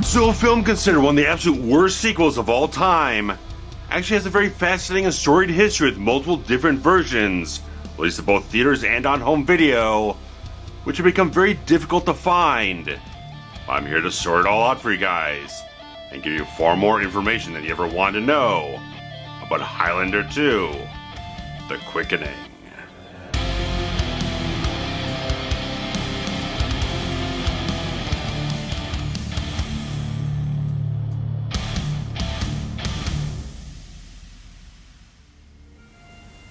So a film considered one of the absolute worst sequels of all time actually has a very fascinating and storied history with multiple different versions, released in both theaters and on home video, which have become very difficult to find. I'm here to sort it all out for you guys, and give you far more information than you ever wanted to know about Highlander II, The Quickening.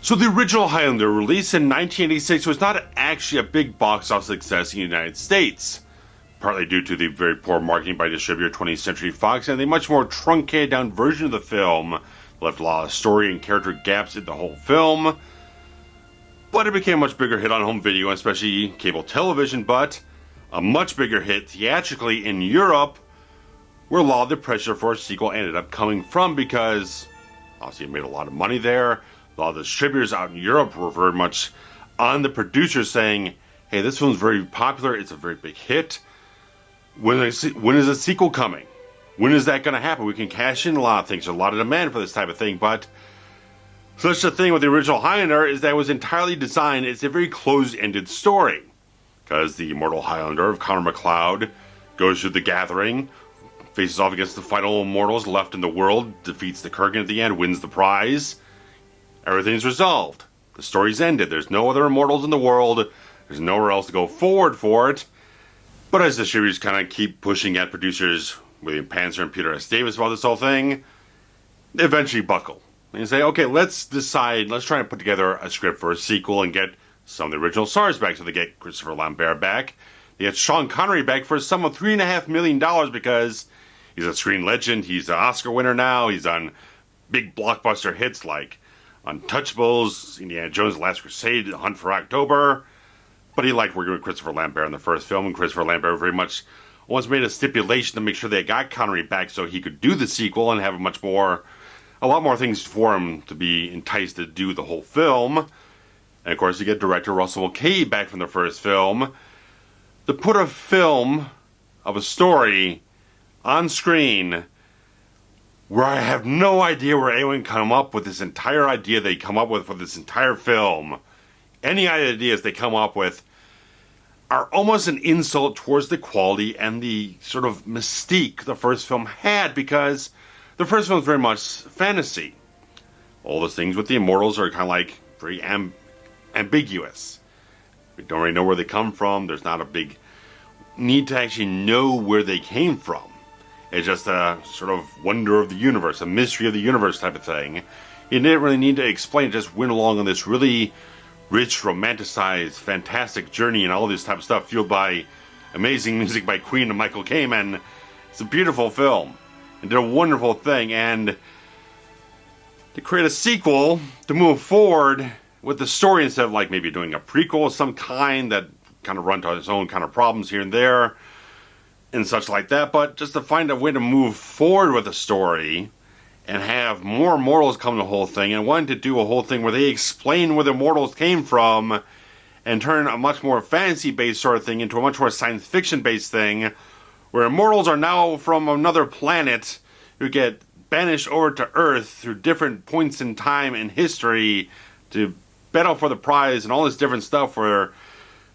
So the original Highlander, released in 1986, was not actually a big box office success in the United States, partly due to the very poor marketing by distributor 20th Century Fox and a much more truncated down version of the film, left a lot of story and character gaps in the whole film. But it became a much bigger hit on home video, especially cable television, but a much bigger hit theatrically in Europe, where a lot of the pressure for a sequel ended up coming from, because obviously it made a lot of money there. A lot of the distributors out in Europe were very much on the producers saying, hey, this film's very popular, it's a very big hit. When is a sequel coming? When is that going to happen? We can cash in a lot of things. There's a lot of demand for this type of thing, but such a thing with the original Highlander is that it was entirely designed as a very closed-ended story. Because the immortal Highlander of Connor MacLeod goes through the gathering, faces off against the final immortals left in the world, defeats the Kurgan at the end, wins the prize. Everything's resolved. The story's ended. There's no other immortals in the world. There's nowhere else to go forward for it. But as distributors kind of keep pushing at producers, William Panzer and Peter S. Davis, about this whole thing, they eventually buckle. And say, okay, let's decide, let's try and put together a script for a sequel and get some of the original stars back. So they get Christopher Lambert back. They get Sean Connery back for a sum of $3.5 million because he's a screen legend. He's an Oscar winner now. He's on big blockbuster hits like Untouchables, Indiana Jones' Last Crusade, The Hunt for October. But he liked working with Christopher Lambert in the first film, and Christopher Lambert very much once made a stipulation to make sure they got Connery back so he could do the sequel and have a lot more things for him to be enticed to do the whole film. And of course you get director Russell Mulcahy back from the first film to put a film of a story on screen where I have no idea where anyone come up with this entire idea they come up with for this entire film. Any ideas they come up with are almost an insult towards the quality and the sort of mystique the first film had, because the first film is very much fantasy. All those things with the immortals are kind of like very ambiguous. We don't really know where they come from. There's not a big need to actually know where they came from. It's just a sort of wonder of the universe, a mystery of the universe type of thing. You didn't really need to explain it, just went along on this really rich, romanticized, fantastic journey and all this type of stuff, fueled by amazing music by Queen and Michael Kamen. It's a beautiful film, and did a wonderful thing, and to create a sequel, to move forward with the story instead of like maybe doing a prequel of some kind that kind of run to its own kind of problems here and there, and such like that, but just to find a way to move forward with the story and have more immortals come to the whole thing, and wanting to do a whole thing where they explain where the immortals came from and turn a much more fantasy-based sort of thing into a much more science fiction-based thing where immortals are now from another planet who get banished over to Earth through different points in time in history to battle for the prize and all this different stuff, where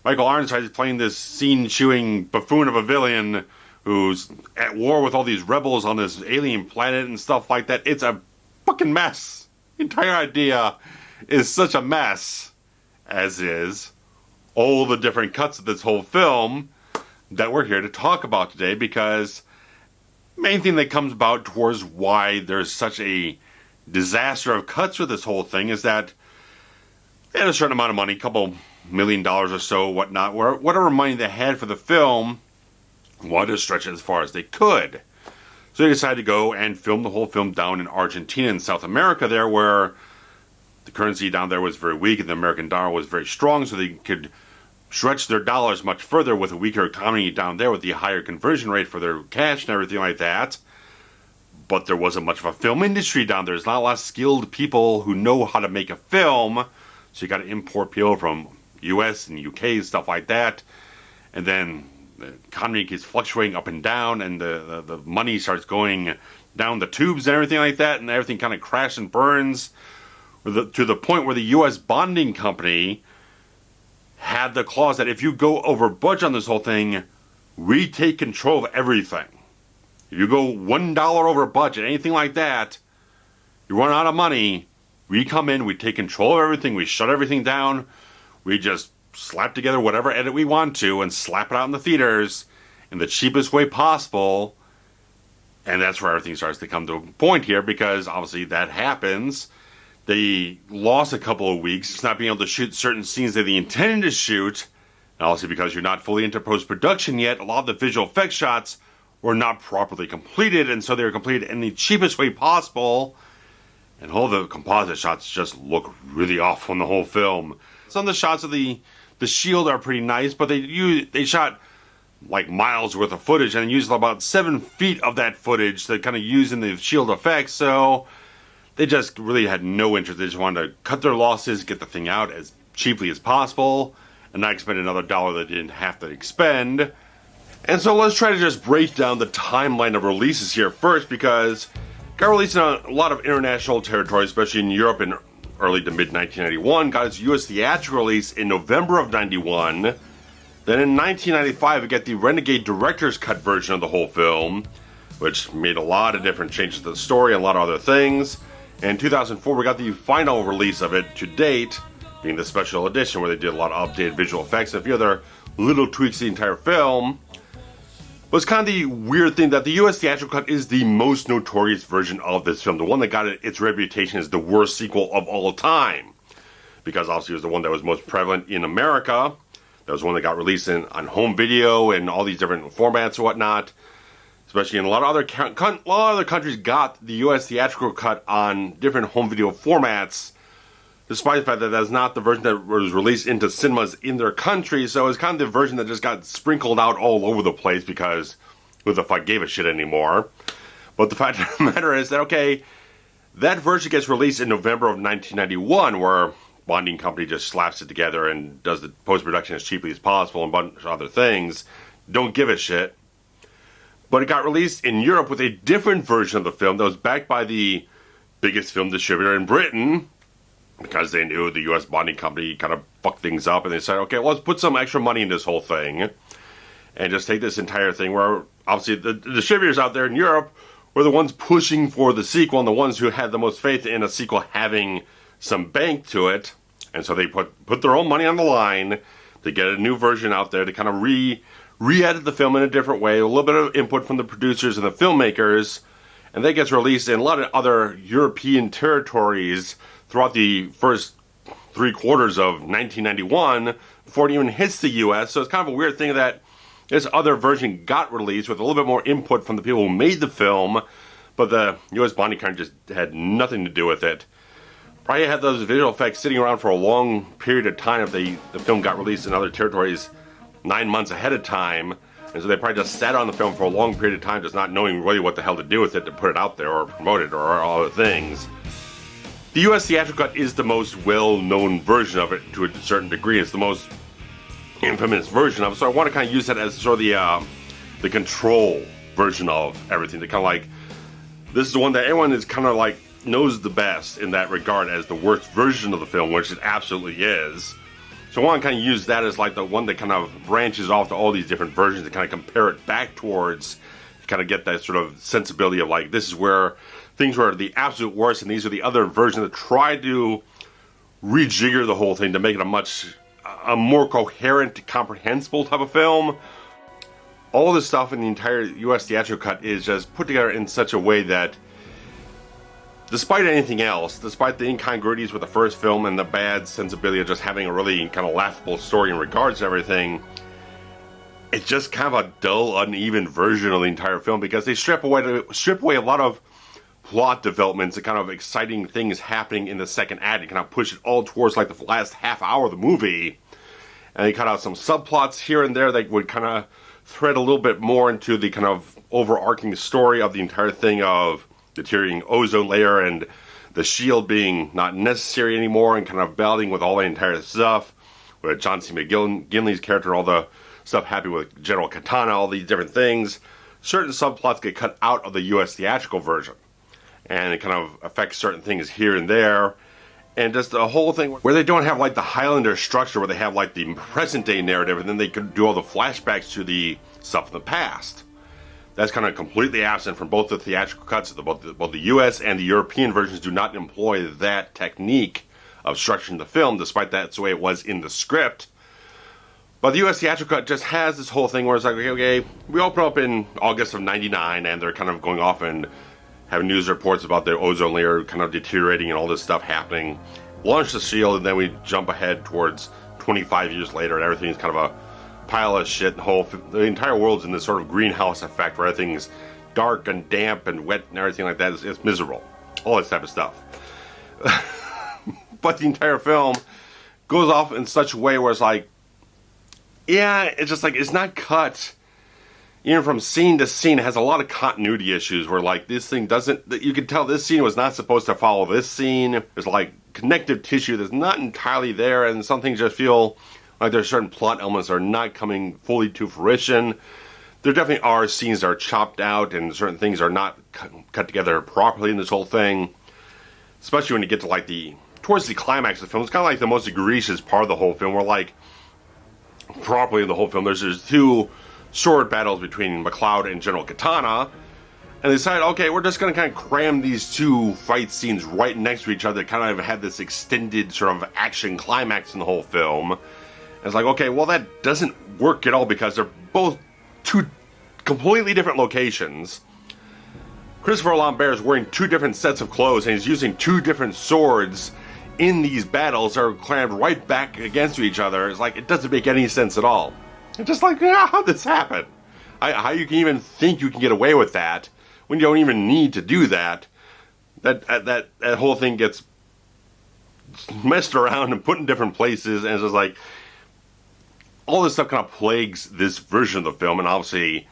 Michael Ironside is playing this scene-chewing buffoon of a villain who's at war with all these rebels on this alien planet and stuff like that. It's a fucking mess. The entire idea is such a mess, as is all the different cuts of this whole film that we're here to talk about today, because the main thing that comes about towards why there's such a disaster of cuts with this whole thing is that they had a certain amount of money, a couple $1 million or so, whatnot, whatever money they had for the film, wanted to stretch it as far as they could. So they decided to go and film the whole film down in Argentina and South America there, where the currency down there was very weak and the American dollar was very strong, so they could stretch their dollars much further with a weaker economy down there with the higher conversion rate for their cash and everything like that. But there wasn't much of a film industry down there. There's not a lot of skilled people who know how to make a film, so you got to import people from US and UK and stuff like that. And then the economy keeps fluctuating up and down, and the money starts going down the tubes and everything like that, and everything kind of crashes and burns to the point where the U.S. bonding company had the clause that if you go over budget on this whole thing, we take control of everything. If you go $1 over budget, anything like that, you run out of money, we come in, we take control of everything, we shut everything down, we just slap together whatever edit we want to and slap it out in the theaters in the cheapest way possible. And that's where everything starts to come to a point here, because obviously that happens. They lost a couple of weeks not being able to shoot certain scenes that they intended to shoot. And obviously because you're not fully into post-production yet, a lot of the visual effects shots were not properly completed, and so they were completed in the cheapest way possible. And all the composite shots just look really awful in the whole film. Some of the shots of the shield are pretty nice, but they shot like miles worth of footage and used about 7 feet of that footage to kind of use in the shield effects, so they just really had no interest. They just wanted to cut their losses, get the thing out as cheaply as possible, and not expend another dollar they didn't have to expend. And so let's try to just break down the timeline of releases here first, because it got released in a lot of international territories, especially in Europe in early to mid-1991, got its US theatrical release in November of 91. Then in 1995, we get the Renegade Director's Cut version of the whole film, which made a lot of different changes to the story and a lot of other things. And in 2004, we got the final release of it to date, being the special edition, where they did a lot of updated visual effects and a few other little tweaks to the entire film. But it's kind of the weird thing that the US Theatrical Cut is the most notorious version of this film, the one that got its reputation as the worst sequel of all time. Because obviously it was the one that was most prevalent in America. That was one that got released on home video and all these different formats and whatnot. Especially in a lot of other countries got the US Theatrical Cut on different home video formats, despite the fact that that's not the version that was released into cinemas in their country. So it's kind of the version that just got sprinkled out all over the place because who the fuck gave a shit anymore. But the fact of the matter is that, okay, that version gets released in November of 1991, where bonding company just slaps it together and does the post-production as cheaply as possible and a bunch of other things. Don't give a shit. But it got released in Europe with a different version of the film that was backed by the biggest film distributor in Britain, because they knew the U.S. bonding company kind of fucked things up, and they said, okay, well, let's put some extra money in this whole thing and just take this entire thing, where obviously the distributors out there in Europe were the ones pushing for the sequel and the ones who had the most faith in a sequel having some bank to it. And so they put their own money on the line to get a new version out there to kind of re-edit the film in a different way, a little bit of input from the producers and the filmmakers, and that gets released in a lot of other European territories throughout the first 3 quarters of 1991 before it even hits the US. So it's kind of a weird thing that this other version got released with a little bit more input from the people who made the film, but the US bonding company just had nothing to do with it. Probably had those visual effects sitting around for a long period of time if the film got released in other territories 9 months ahead of time. And so they probably just sat on the film for a long period of time just not knowing really what the hell to do with it, to put it out there or promote it or all other things. The US Theatrical Cut is the most well-known version of it to a certain degree. It's the most infamous version of it. So I want to kind of use that as sort of the control version of everything. To kind of like, this is the one that everyone is kind of like knows the best in that regard as the worst version of the film, which it absolutely is. So I want to kind of use that as like the one that kind of branches off to all these different versions to kind of compare it back towards, to kind of get that sort of sensibility of like, this is where things were the absolute worst, and these are the other versions that try to rejigger the whole thing to make it a more coherent, comprehensible type of film. All this stuff in the entire US Theatrical Cut is just put together in such a way that, despite anything else, despite the incongruities with the first film and the bad sensibility of just having a really kind of laughable story in regards to everything, it's just kind of a dull, uneven version of the entire film, because they strip away a lot of plot developments and kind of exciting things happening in the second act. You kind of push it all towards like the last half hour of the movie, and they cut out some subplots here and there that would kind of thread a little bit more into the kind of overarching story of the entire thing of deteriorating ozone layer and the shield being not necessary anymore, and kind of battling with all the entire stuff with John C. McGinley's character and all the stuff happening with General Katana, all these different things. Certain subplots get cut out of the US theatrical version. And it kind of affects certain things here and there. And just the whole thing where they don't have like the Highlander structure where they have like the present day narrative and then they could do all the flashbacks to the stuff in the past. That's kind of completely absent from both the theatrical cuts. Both the US and the European versions do not employ that technique of structuring the film, despite that's the way it was in the script. But the US theatrical cut just has this whole thing where it's like, okay, we open up in August of '99 and they're kind of going off and having news reports about their ozone layer kind of deteriorating and all this stuff happening. Launch the shield and then we jump ahead towards 25 years later and everything's kind of a pile of shit. The entire world's in this sort of greenhouse effect where everything's dark and damp and wet and everything like that. It's miserable. All this type of stuff. But the entire film goes off in such a way where it's like, yeah, it's just like, it's not cut. Even from scene to scene, it has a lot of continuity issues where like this thing doesn't, you can tell this scene was not supposed to follow this scene. There's like connective tissue that's not entirely there, and some things just feel like there's certain plot elements that are not coming fully to fruition. There definitely are scenes that are chopped out and certain things are not cut together properly in this whole thing. Especially when you get to like towards the climax of the film. It's kind of like the most egregious part of the whole film where like, properly in the whole film, there's two sword battles between MacLeod and General Katana, and they decided, okay, we're just going to kind of cram these two fight scenes right next to each other, kind of had this extended sort of action climax in the whole film. And it's like, okay, well that doesn't work at all because they're both two completely different locations. Christopher Lambert is wearing two different sets of clothes and he's using two different swords in these battles that are crammed right back against each other. It's like, it doesn't make any sense at all. It's just like, how'd this happen? How you can even think you can get away with that when you don't even need to do that? That whole thing gets messed around and put in different places, and it's just like, all this stuff kind of plagues this version of the film, and obviously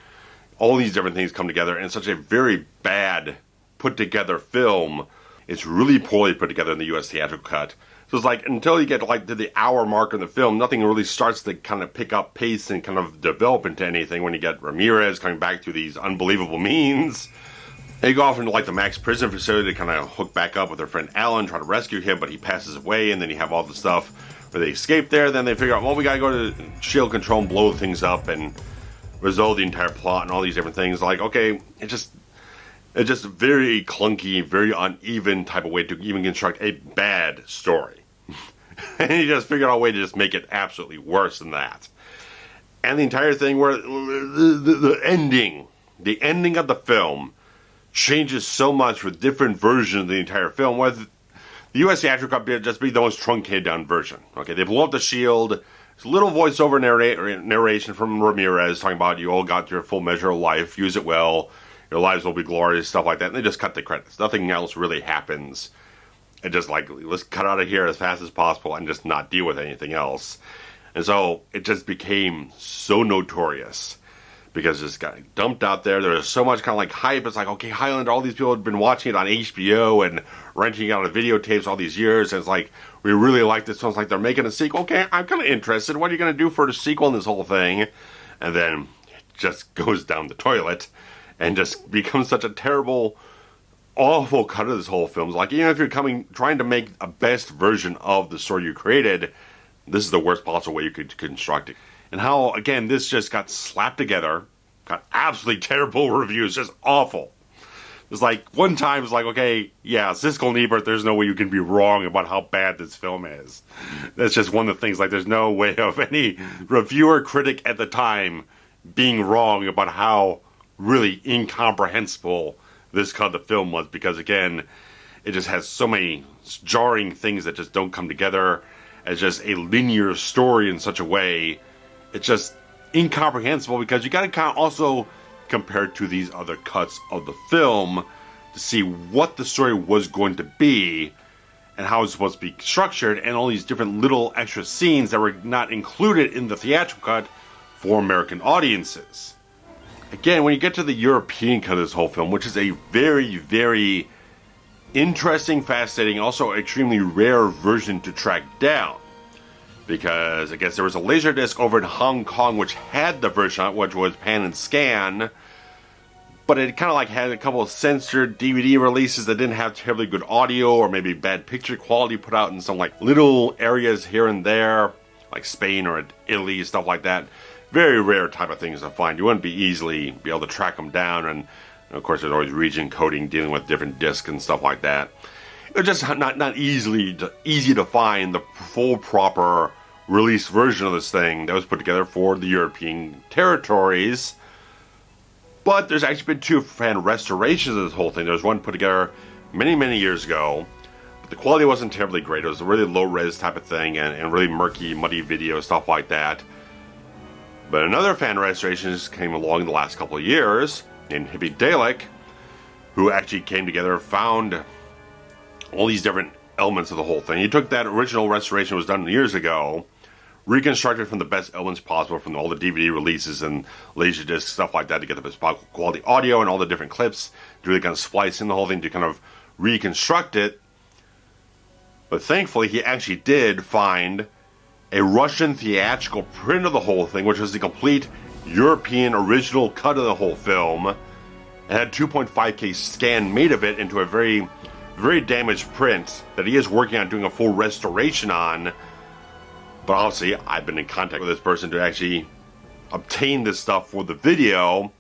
all these different things come together in such a very bad put together film. It's really poorly put together in the US theatrical cut. So it's like, until you get like to the hour mark in the film, nothing really starts to kind of pick up pace and kind of develop into anything when you get Ramirez coming back through these unbelievable means. They go off into like the Max prison facility to kind of hook back up with their friend Alan, try to rescue him, but he passes away, and then you have all the stuff where they escape there. Then they figure out, well, we gotta go to shield control and blow things up and resolve the entire plot and all these different things. Like, okay, it's just a very clunky, very uneven type of way to even construct a bad story. And he just figured out a way to just make it absolutely worse than that. And the entire thing where the ending of the film changes so much with different versions of the entire film, where the US theatrical cut would just be the most truncated down version. Okay, they blow up the shield. There's a little voiceover narration from Ramirez talking about, you all got your full measure of life, use it well, your lives will be glorious, stuff like that. And they just cut the credits. Nothing else really happens. And just like, let's cut out of here as fast as possible and just not deal with anything else. And so it just became so notorious because this got dumped out there. There was so much kind of like hype. It's like, okay, Highlander, all these people had been watching it on HBO and renting out of videotapes all these years. And it's like, we really like this. So it's like, they're making a sequel. Okay, I'm kind of interested. What are you going to do for the sequel in this whole thing? And then it just goes down the toilet and just becomes such a terrible, awful cut of this whole film. It's like, even if you're trying to make a best version of the story you created, this is the worst possible way you could construct it. And how, again, this just got slapped together, got absolutely terrible reviews, just awful. It's like, one time it's like, okay, yeah, Siskel and Ebert, there's no way you can be wrong about how bad this film is. That's just one of the things, like, there's no way of any reviewer, critic at the time being wrong about how really incomprehensible this cut of the film was, because again, it just has so many jarring things that just don't come together as just a linear story in such a way. It's just incomprehensible, because you got to kind of also compare it to these other cuts of the film to see what the story was going to be and how it's supposed to be structured, and all these different little extra scenes that were not included in the theatrical cut for American audiences. Again, when you get to the European cut of this whole film, which is a very, very interesting, fascinating, also extremely rare version to track down. because I guess there was a laserdisc over in Hong Kong which had the version on it, which was pan and scan, but it kind of like had a couple of censored DVD releases that didn't have terribly good audio or maybe bad picture quality put out in some like little areas here and there, like Spain or Italy, stuff like that. Very rare type of things to find. You wouldn't be able to track them down, and of course there's always region coding dealing with different discs and stuff like that. It's just not easy to find the full proper release version of this thing that was put together for the European territories. But there's actually been 2 fan restorations of this whole thing. There was one put together many years ago, but the quality wasn't terribly great. It was a really low-res type of thing and really murky, muddy video, stuff like that. But another fan restoration just came along in the last couple of years, named Hippie Dalek, who actually came together and found all these different elements of the whole thing. He took that original restoration that was done years ago, reconstructed from the best elements possible from all the DVD releases and laserdisc stuff like that to get the best quality audio and all the different clips to really kind of splice in the whole thing to kind of reconstruct it. But thankfully, he actually did find a Russian theatrical print of the whole thing, which was the complete European original cut of the whole film. It had 2.5K scan made of it into a very damaged print that he is working on doing a full restoration on. But obviously, I've been in contact with this person to actually obtain this stuff for the video,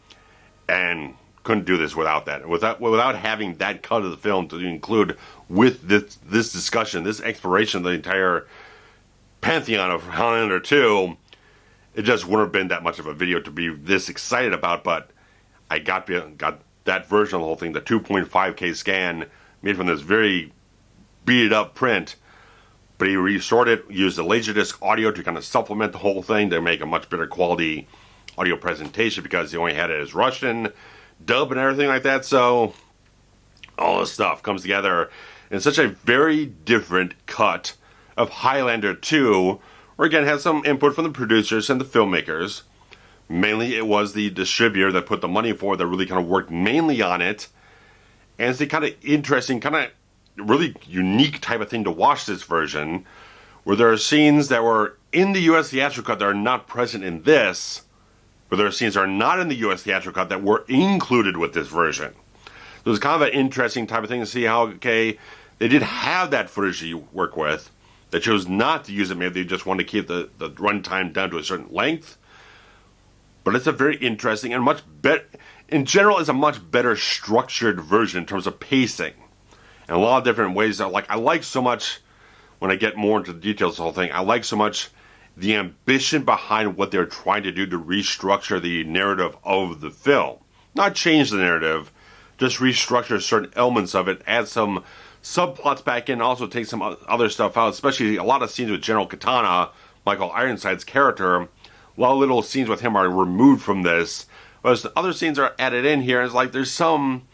and couldn't do this without that. Without having that cut of the film to include with this discussion, this exploration of the entire pantheon of Highlander II, it just wouldn't have been that much of a video to be this excited about. But I got that version of the whole thing, the 2.5K scan, made from this very beat up print. But he restored it, used the laserdisc audio to kind of supplement the whole thing to make a much better quality audio presentation, because he only had it as Russian dub and everything like that. So all this stuff comes together in such a very different cut of Highlander 2, where again has some input from the producers and the filmmakers. Mainly it was the distributor that put the money forward that really kind of worked mainly on it. And it's the kind of interesting, kind of really unique type of thing to watch this version, where there are scenes that were in the US theatrical cut that are not present in this, where there are scenes that are not in the US theatrical cut that were included with this version. So it's kind of an interesting type of thing to see how, okay, they did have that footage to work with. They chose not to use it. Maybe they just wanted to keep the runtime down to a certain length. But it's a very interesting and much better, in general, it's a much better structured version in terms of pacing. And a lot of different ways that, like, I like so much, when I get more into the details of the whole thing, I like so much the ambition behind what they're trying to do to restructure the narrative of the film. Not change the narrative, just restructure certain elements of it, add some subplots back in, also take some other stuff out, especially a lot of scenes with General Katana, Michael Ironside's character. A lot of little scenes with him are removed from this, whereas the other scenes are added in here. It's like there's some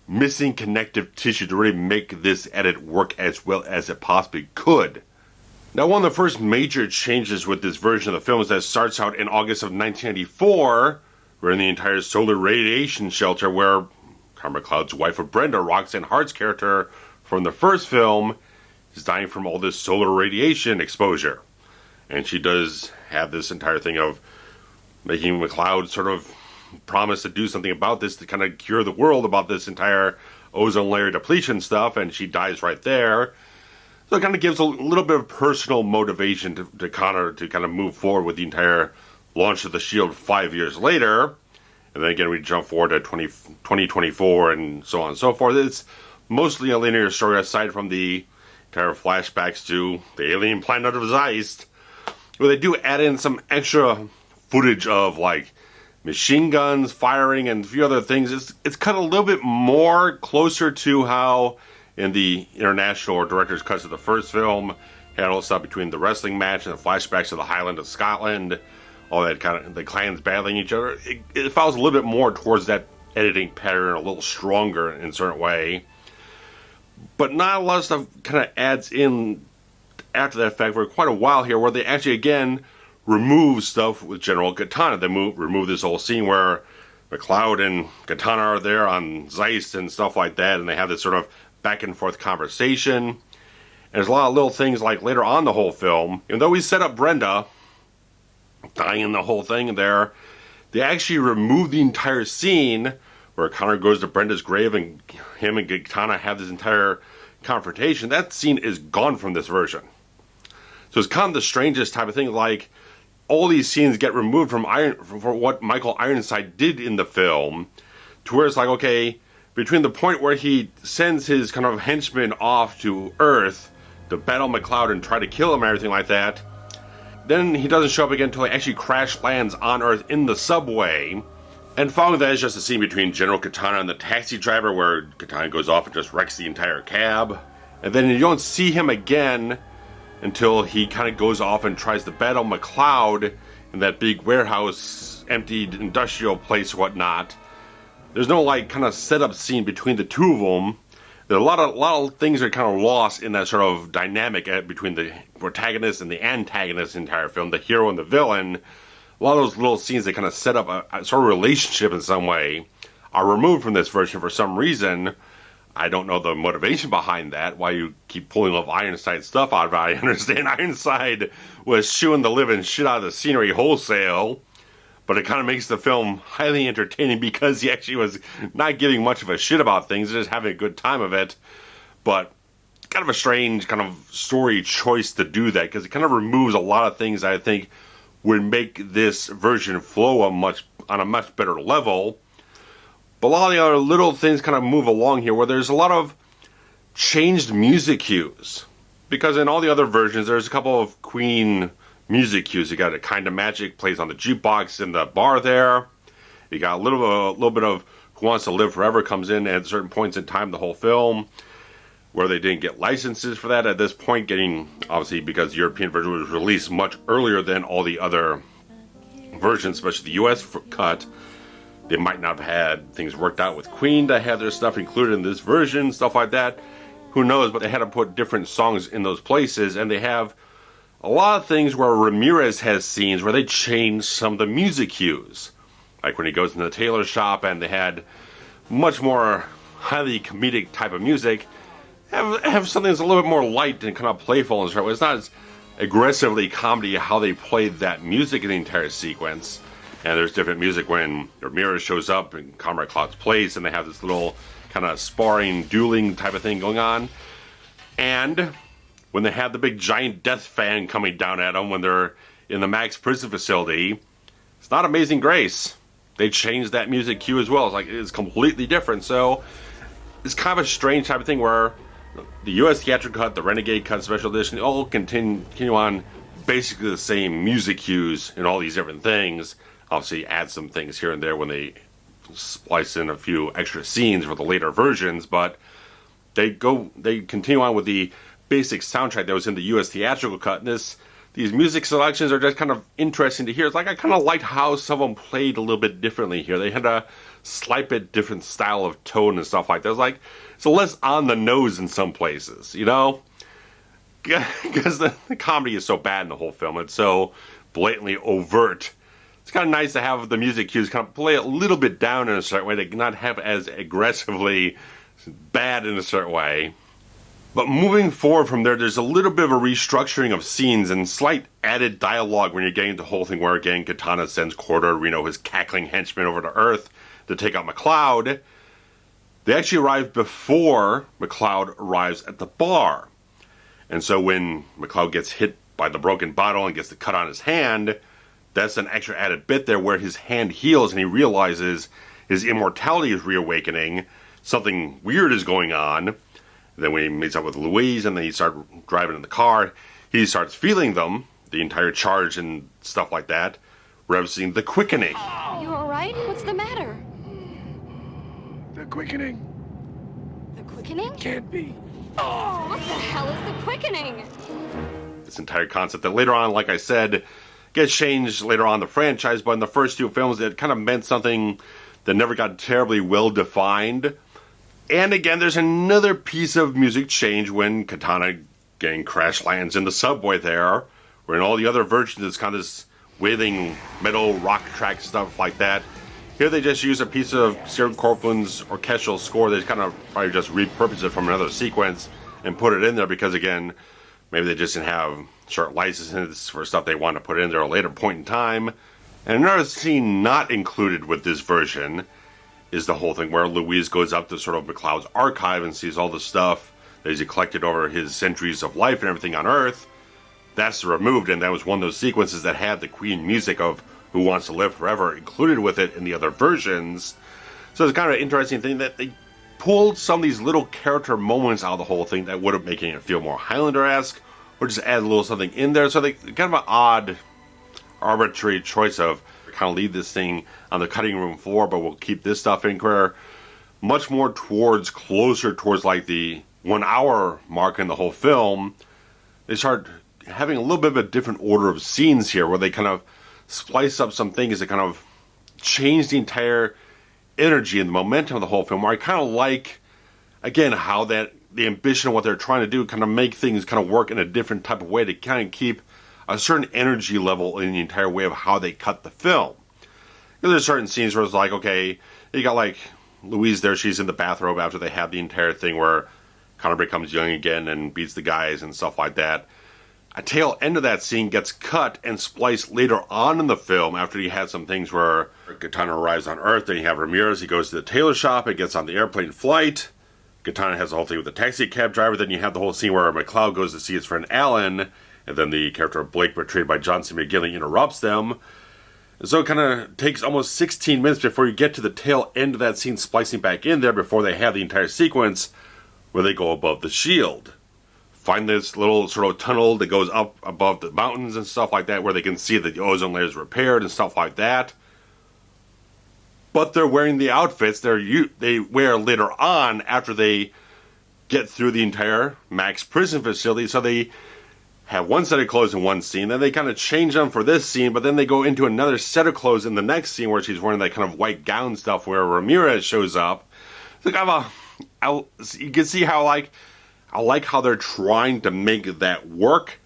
missing connective tissue to really make this edit work as well as it possibly could. Now, one of the first major changes with this version of the film is that it starts out in August of 1994. We're in the entire solar radiation shelter where Karma Cloud's wife of Brenda, Roxanne Hart's character from the first film, is dying from all this solar radiation exposure. And she does have this entire thing of making McLeod sort of promise to do something about this to kind of cure the world about this entire ozone layer depletion stuff, and she dies right there. So it kind of gives a little bit of personal motivation to Connor to kind of move forward with the entire launch of the SHIELD 5 years later. And then again, we jump forward to 2024 and so on and so forth. It's mostly a linear story aside from the entire flashbacks to the alien planet of Zeist, where they do add in some extra footage of, like, machine guns firing and a few other things. It's cut a little bit more closer to how in the international or director's cuts of the first film had all the stuff between the wrestling match and the flashbacks of the Highland of Scotland, all that kind of the clans battling each other. It follows a little bit more towards that editing pattern, a little stronger in a certain way. But not a lot of stuff kind of adds in after that fact for quite a while here, where they actually again remove stuff with General Katana. They remove this whole scene where McLeod and Katana are there on Zeist and stuff like that, and they have this sort of back and forth conversation. And there's a lot of little things like later on the whole film, even though we set up Brenda dying in the whole thing there, they actually removed the entire scene where Connor goes to Brenda's grave and him and Katana have this entire confrontation. That scene is gone from this version. So it's kind of the strangest type of thing, like all these scenes get removed from what Michael Ironside did in the film, to where it's like, okay, between the point where he sends his kind of henchmen off to Earth to battle McCloud and try to kill him and everything like that, then he doesn't show up again until he actually crash lands on Earth in the subway. And following that is just a scene between General Katana and the taxi driver where Katana goes off and just wrecks the entire cab. And then you don't see him again until he kind of goes off and tries to battle McCloud in that big warehouse, emptied industrial place, whatnot. There's no like kind of setup scene between the two of them. There are a lot of things are kind of lost in that sort of dynamic between the protagonist and the antagonist in the entire film, the hero and the villain. A lot of those little scenes that kind of set up a sort of relationship in some way are removed from this version for some reason. I don't know the motivation behind that, why you keep pulling off Ironside stuff out of it. I understand Ironside was chewing the living shit out of the scenery wholesale, but it kind of makes the film highly entertaining because he actually was not giving much of a shit about things, just having a good time of it. But kind of a strange kind of story choice to do that, because it kind of removes a lot of things I think would make this version flow on a much better level. But a lot of the other little things kind of move along here, where there's a lot of changed music cues. Because in all the other versions, there's a couple of Queen music cues. You got a Kind of Magic plays on the jukebox in the bar there. You got a little bit of Who Wants to Live Forever comes in at certain points in time the whole film, where they didn't get licenses for that at this point, getting, obviously, because the European version was released much earlier than all the other versions, especially the US cut. They might not have had things worked out with Queen to have their stuff included in this version, stuff like that. Who knows, but they had to put different songs in those places, and they have a lot of things where Ramirez has scenes where they change some of the music cues. Like when he goes in the tailor shop and they had much more highly comedic type of music, have something that's a little bit more light and kind of playful and stuff. It's not as aggressively comedy how they played that music in the entire sequence. And there's different music when Ramirez shows up in Comrade Cloud's place and they have this little kind of sparring, dueling type of thing going on. And when they have the big giant death fan coming down at them when they're in the Max prison facility, it's not Amazing Grace. They changed that music cue as well. It's completely different. So it's kind of a strange type of thing where the US Theatrical Cut, the Renegade Cut, Special Edition, all continue on basically the same music cues and all these different things. Obviously add some things here and there when they splice in a few extra scenes for the later versions, but they continue on with the basic soundtrack that was in the US Theatrical Cut. And these music selections are just kind of interesting to hear. It's like I kind of liked how some of them played a little bit differently here. They had a slight bit different style of tone and stuff like that. It's less on the nose in some places, you know? Because the comedy is so bad in the whole film. It's so blatantly overt. It's kind of nice to have the music cues kind of play a little bit down in a certain way, to not have as aggressively bad in a certain way. But moving forward from there, there's a little bit of a restructuring of scenes and slight added dialogue when you're getting the whole thing where, again, Katana sends Cordo Reno, his cackling henchman, over to Earth to take out McCloud. They actually arrive before McCloud arrives at the bar. And so when McCloud gets hit by the broken bottle and gets the cut on his hand, that's an extra added bit there where his hand heals and he realizes his immortality is reawakening. Something weird is going on. Then when he meets up with Louise and then he starts driving in the car, he starts feeling them, the entire charge and stuff like that, referencing the Quickening. You alright? What's the matter? The Quickening. The Quickening? Can't be. What the hell is the Quickening? This entire concept that later on, like I said, gets changed later on in the franchise, but in the first two films it kind of meant something that never got terribly well defined. And again, there's another piece of music change when Katana getting crash lands in the subway there, where in all the other versions it's kind of this wailing metal rock track stuff like that. Here they just use a piece of Stuart Copeland's orchestral score. They kind of probably just repurpose it from another sequence and put it in there because, again, maybe they just didn't have certain licenses for stuff they want to put in there at a later point in time. And another scene not included with this version is the whole thing where Louise goes up to sort of McCloud's archive and sees all the stuff that he's collected over his centuries of life and everything on Earth. That's removed, and that was one of those sequences that had the Queen music of Who Wants to Live Forever included with it in the other versions. So it's kind of an interesting thing that they pulled some of these little character moments out of the whole thing that would have making it feel more Highlander-esque, or just add a little something in there. So they kind of an odd, arbitrary choice of kind of leave this thing on the cutting room floor, but we'll keep this stuff in where much more closer towards like the 1 hour mark in the whole film. They start having a little bit of a different order of scenes here where they kind of splice up some things that kind of change the entire energy and the momentum of the whole film, where I kind of like, again, how that the ambition of what they're trying to do kind of make things kind of work in a different type of way to kind of keep a certain energy level in the entire way of how they cut the film. Because there's certain scenes where it's like, okay, you got like Louise there, she's in the bathrobe after they have the entire thing where Connor becomes young again and beats the guys and stuff like that. A tail end of that scene gets cut and spliced later on in the film after you had some things where Katana arrives on Earth, then you have Ramirez, he goes to the tailor shop, and gets on the airplane flight. Katana has the whole thing with the taxi cab driver, then you have the whole scene where McCloud goes to see his friend Alan, and then the character of Blake, portrayed by John C. McGinley, interrupts them. And so it kind of takes almost 16 minutes before you get to the tail end of that scene splicing back in there before they have the entire sequence where they go above the shield. Find this little sort of tunnel that goes up above the mountains and stuff like that where they can see that the ozone layer is repaired and stuff like that. But they're wearing the outfits they wear later on after they get through the entire Max prison facility. So they have one set of clothes in one scene, then they kind of change them for this scene, but then they go into another set of clothes in the next scene where she's wearing that kind of white gown stuff where Ramirez shows up. It's like you can see how I like how they're trying to make that work.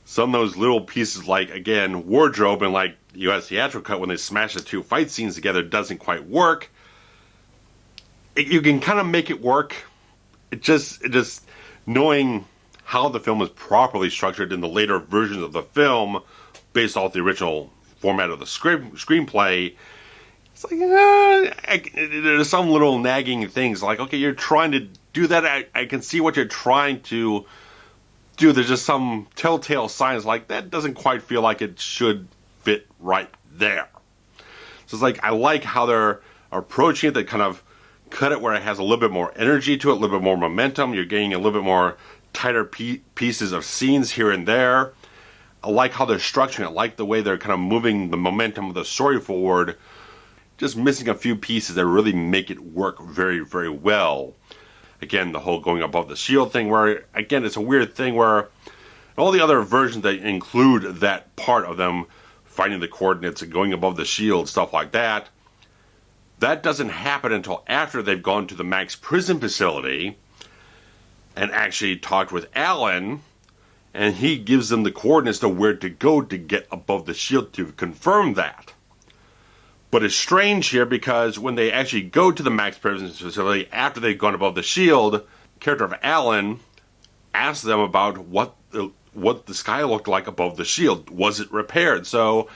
Some of those little pieces, like, again, wardrobe and like U.S. Theatrical Cut, when they smash the two fight scenes together, doesn't quite work. You can kind of make it work. It just knowing how the film is properly structured in the later versions of the film, based off the original format of the screenplay, it's like, there's some little nagging things, like, okay, you're trying to do that, I can see what you're trying to do, there's just some telltale signs, like, that doesn't quite feel like it should fit right there. So it's like, I like how they're approaching it, they kind of cut it where it has a little bit more energy to it, a little bit more momentum, you're getting a little bit more tighter pieces of scenes here and there. I like how they're structuring it, I like the way they're kind of moving the momentum of the story forward, just missing a few pieces that really make it work very, very well. Again, the whole going above the shield thing, where, again, it's a weird thing where all the other versions that include that part of them finding the coordinates and going above the shield, stuff like that, that doesn't happen until after they've gone to the Max prison facility and actually talked with Alan, and he gives them the coordinates to where to go to get above the shield to confirm that. But it's strange here because when they actually go to the Max prison facility after they've gone above the shield, the character of Alan asks them about what the sky looked like above the shield. Was it repaired? So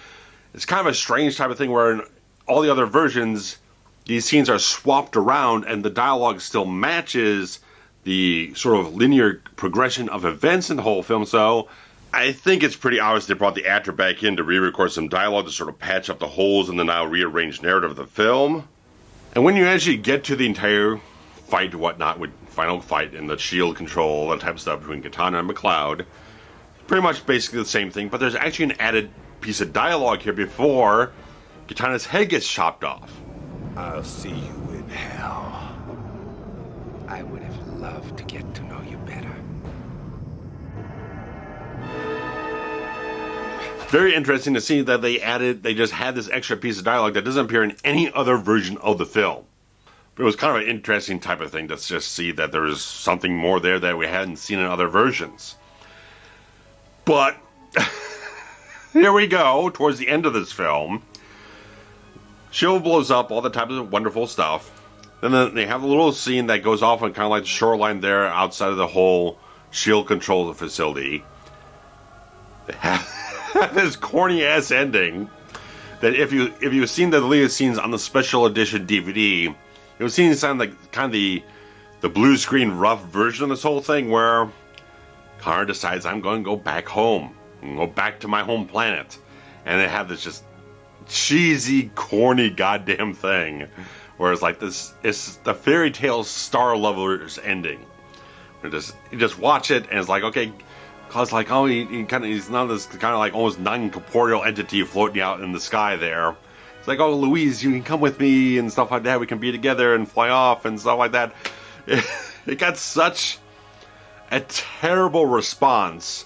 it's kind of a strange type of thing where in all the other versions, these scenes are swapped around and the dialogue still matches the sort of linear progression of events in the whole film. So I think it's pretty obvious they brought the actor back in to re-record some dialogue to sort of patch up the holes in the now rearranged narrative of the film. And when you actually get to the entire fight and whatnot, with final fight and the shield control, that type of stuff between Katana and McCloud, pretty much basically the same thing, but there's actually an added piece of dialogue here before Katana's head gets chopped off. I'll see you in hell. I would have loved to get to know you better. Very interesting to see that they just had this extra piece of dialogue that doesn't appear in any other version of the film. But it was kind of an interesting type of thing to just see that there was something more there that we hadn't seen in other versions. But here we go, towards the end of this film. Shield blows up, all the types of wonderful stuff. Then they have a little scene that goes off on kind of like the shoreline there outside of the whole S.H.I.E.L.D. controls the facility. They have this corny ass ending that if you've seen the deleted scenes on the special edition DVD, you've seen some like kind of the blue screen rough version of this whole thing where Connor decides, I'm going to go back home and go back to my home planet, and they have this just cheesy, corny goddamn thing where it's like this, it's the fairy tale Star Levelers ending. You just watch it and it's like, okay, cause like, oh, he's not this kind of like almost non-corporeal entity floating out in the sky there. It's like, oh, Louise, you can come with me and stuff like that. We can be together and fly off and stuff like that. It got such a terrible response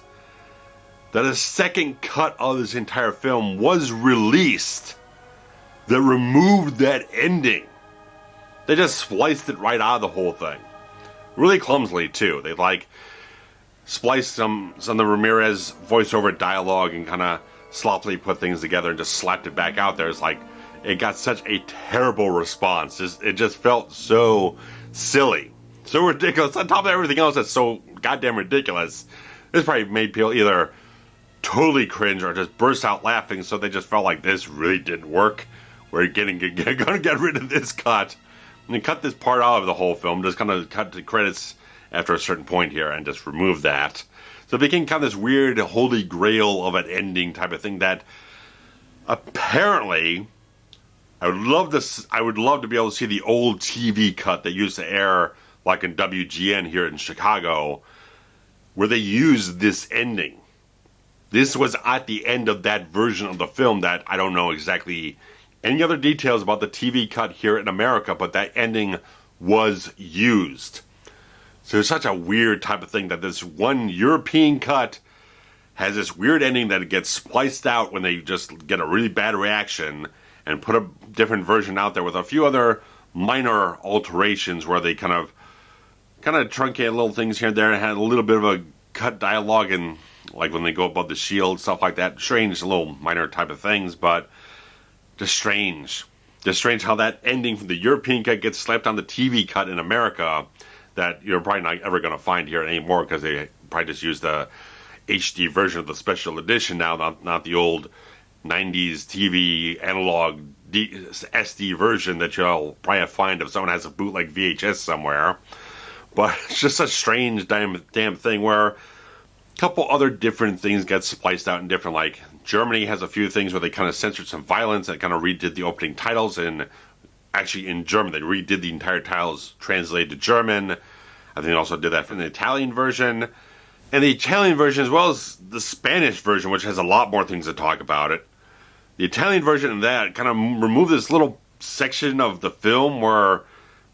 that a second cut of this entire film was released that removed that ending. They just spliced it right out of the whole thing. Really clumsily, too. They, like, spliced some of the Ramirez voiceover dialogue and kind of sloppily put things together and just slapped it back out there. It's like, it got such a terrible response. It just felt so silly. So ridiculous. On top of everything else that's so goddamn ridiculous, this probably made people either totally cringe or just burst out laughing, so they just felt like this really didn't work. We're gonna get rid of this cut. And cut this part out of the whole film, just kind of cut the credits after a certain point here and just remove that. So it became kind of this weird holy grail of an ending type of thing that apparently I would love to be able to see the old TV cut that used to air like in WGN here in Chicago, where they used this ending. This was at the end of that version of the film that I don't know exactly any other details about the TV cut here in America, but that ending was used. So it's such a weird type of thing that this one European cut has this weird ending that it gets spliced out when they just get a really bad reaction and put a different version out there with a few other minor alterations where they kind of truncate little things here and there and had a little bit of a cut dialogue and like when they go above the shield, stuff like that. Strange little minor type of things, but just strange how that ending from the European cut gets slapped on the TV cut in America that you're probably not ever going to find here anymore because they probably just use the HD version of the special edition now, not the old 90s TV analog SD version that you'll probably find if someone has a bootleg VHS somewhere. But it's just a strange damn thing where a couple other different things get spliced out in different, like Germany has a few things where they kind of censored some violence and kind of redid the opening titles, and actually in German they redid the entire titles translated to German. I think they also did that for the Italian version. And the Italian version as well as the Spanish version, which has a lot more things to talk about it. The Italian version of that kind of removed this little section of the film where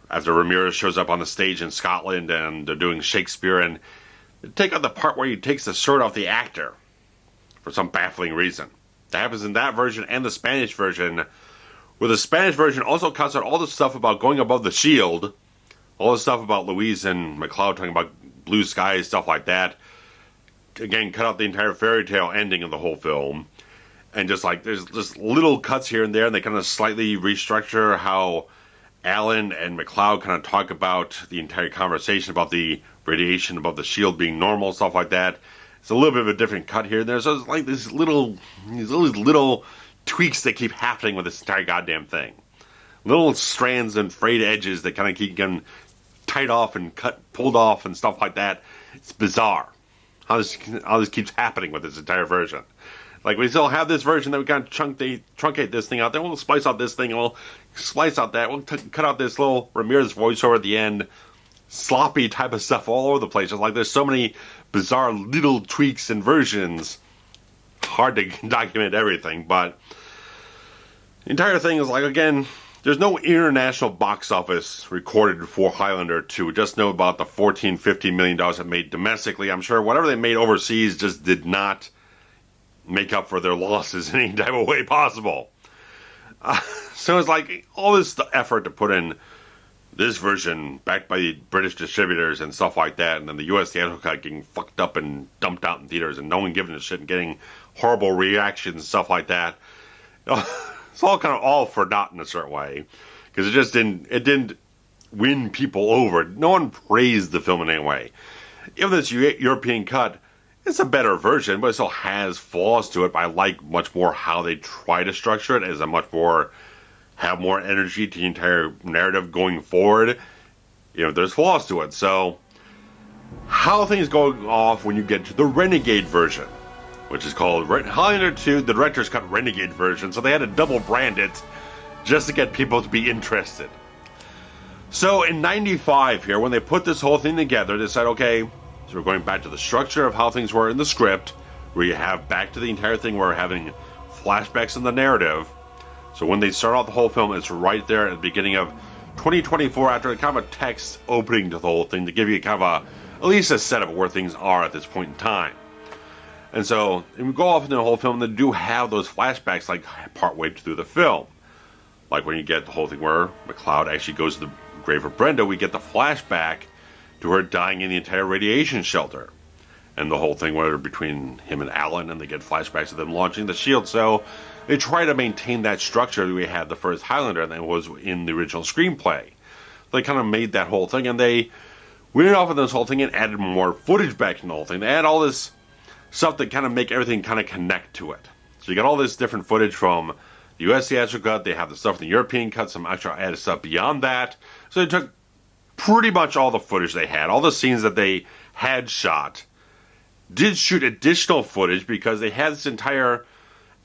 after Ramirez shows up on the stage in Scotland and they're doing Shakespeare, and they take out the part where he takes the shirt off the actor for some baffling reason. That happens in that version and the Spanish version, where the Spanish version also cuts out all the stuff about going above the shield, all the stuff about Louise and McLeod talking about blue skies, stuff like that. Again, cut out the entire fairy tale ending of the whole film. And just like, there's just little cuts here and there, and they kind of slightly restructure how Alan and McLeod kind of talk about the entire conversation about the radiation above the shield being normal, stuff like that. It's a little bit of a different cut here and there. So it's like these little tweaks that keep happening with this entire goddamn thing. Little strands and frayed edges that kind of keep getting tied off and pulled off and stuff like that. It's bizarre how this keeps happening with this entire version. Like, we still have this version that we kind of truncate this thing out there. We'll splice out this thing, and we'll splice out that. We'll cut out this little Ramirez voiceover at the end. Sloppy type of stuff all over the place. It's like there's so many bizarre little tweaks and versions. Hard to document everything, but the entire thing is like, again, there's no international box office recorded for Highlander 2. We just know about the $14-15 million it made domestically. I'm sure whatever they made overseas just did not make up for their losses in any type of way possible. So it's like all this effort to put in this version backed by the British distributors and stuff like that, and then the US Theatrical Cut getting fucked up and dumped out in theaters and no one giving a shit and getting horrible reactions and stuff like that. It's all kind of all for naught in a certain way, because it didn't win people over. No one praised the film in any way. Even this European cut, it's a better version, but it still has flaws to it. But I like much more how they try to structure it as a much more, have more energy to the entire narrative going forward. You know, there's flaws to it. So, how things go off when you get to the Renegade version, which is called Highlander II, the director's cut Renegade version. So they had to double brand it just to get people to be interested. So in '95 here, when they put this whole thing together, they said, okay, so we're going back to the structure of how things were in the script, where you have back to the entire thing where we're having flashbacks in the narrative. So when they start out the whole film, it's right there at the beginning of 2024 after kind of a text opening to the whole thing to give you kind of at least a set of where things are at this point in time. And so, and we go off into the whole film, they do have those flashbacks like partway through the film. Like when you get the whole thing where McCloud actually goes to the grave of Brenda, we get the flashback to her dying in the entire radiation shelter. And the whole thing where between him and Alan, and they get flashbacks of them launching the shield. So they try to maintain that structure that we had the first Highlander that was in the original screenplay. They kind of made that whole thing, and they went off of this whole thing and added more footage back in the whole thing. They add all this stuff that kind of make everything kind of connect to it. So you got all this different footage from the US theatrical cut, they have the stuff in the European cut, some extra added stuff beyond that. So they took pretty much all the footage they had, all the scenes that they had shot, did shoot additional footage because they had this entire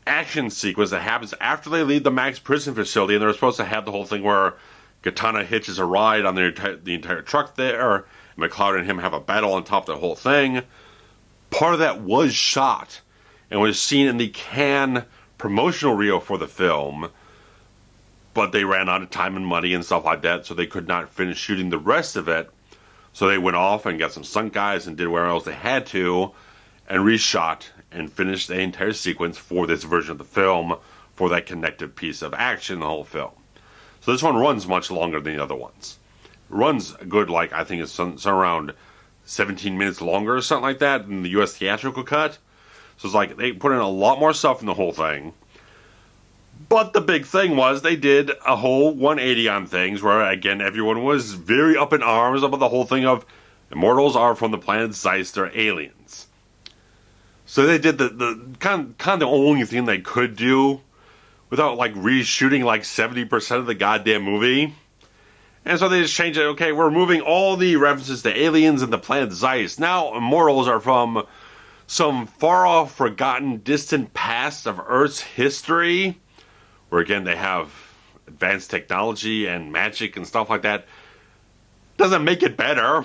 action sequence that happens after they leave the Max prison facility, and they're supposed to have the whole thing where Katana hitches a ride on the entire truck there, McCloud and him have a battle on top of the whole thing. Part of that was shot and was seen in the Cannes promotional reel for the film, but they ran out of time and money and stuff like that, so they could not finish shooting the rest of it. So they went off and got some stunt guys and did whatever else they had to and reshot and finished the entire sequence for this version of the film for that connected piece of action in the whole film. So this one runs much longer than the other ones. It runs good, like I think it's some around 17 minutes longer or something like that than the US theatrical cut. So it's like they put in a lot more stuff in the whole thing. But the big thing was they did a whole 180 on things where, again, everyone was very up in arms about the whole thing of immortals are from the planet Zeiss, they're aliens. So they did the kind of the only thing they could do without like reshooting like 70% of the goddamn movie. And so they just changed it. Okay, we're removing all the references to aliens and the planet Zeiss. Now immortals are from some far-off, forgotten, distant past of Earth's history, where again they have advanced technology and magic and stuff like that. Doesn't make it better.